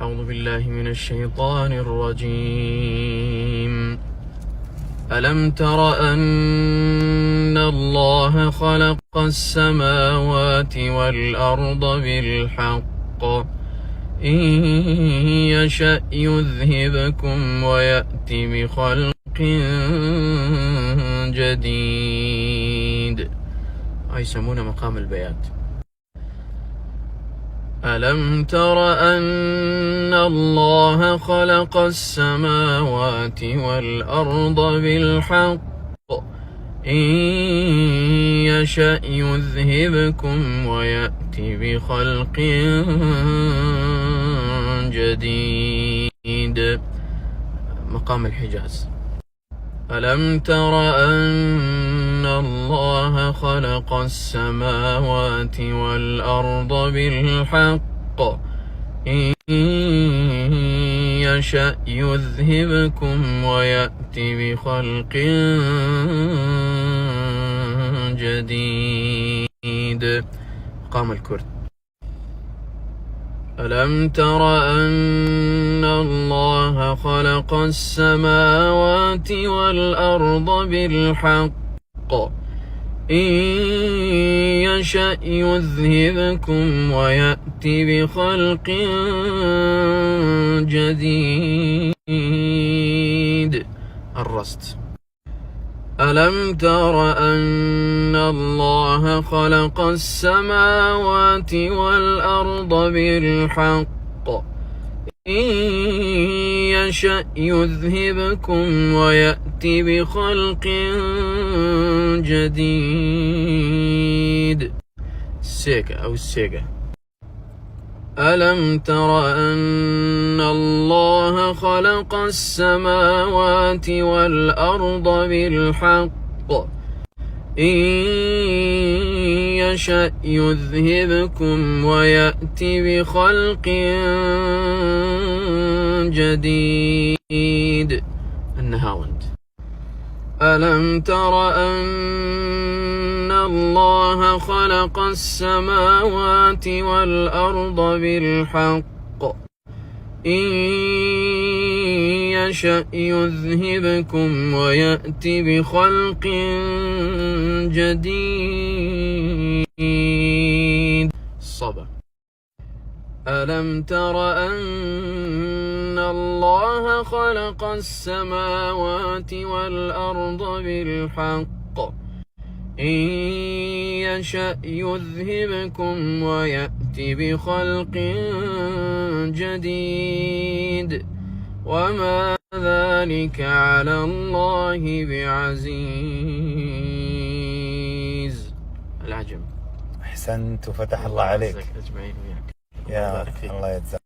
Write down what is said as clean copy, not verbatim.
أعوذ بالله من الشيطان الرجيم. ألم تر أن الله خلق السماوات والأرض بالحق إن يشأ يذهبكم ويأتي بخلق جديد. يسمونه مقام البيات. ألم تر أن الله خلق السماوات والأرض بالحق إن يشأ يذهبكم ويأتي بخلق جديد. مقام الحجاز. ألم تر أن الله خلق السماوات والأرض بالحق إن يشأ يذهبكم ويأتي بخلق جديد. مقام الكرد. ألم تر أن الله خلق السماوات والأرض بالحق إن يشأ يذهبكم ويأتي بخلق جديد. الرست. ألم تر أن الله خلق السماوات والأرض بالحق إن يشأ يذهبكم ويأتي بخلق جديد. السيجا أو السيجا. ألم تر أن الله خلق السماوات والأرض بالحق إن يشأ يذهبكم ويأتي بخلق جديد. النهاوند. ألم تر أن الله خلق السماوات والأرض بالحق إن يشأ يذهبكم ويأتي بخلق جديد. الصبا. ألم تر أن الله خلق السماوات والأرض بالحق إن يشأ يذهبكم ويأتي بخلق جديد وما ذلك على الله بعزيز. العجم. أحسنت وفتح الله عليك. أجمعين وياك. يا الله يجزاك.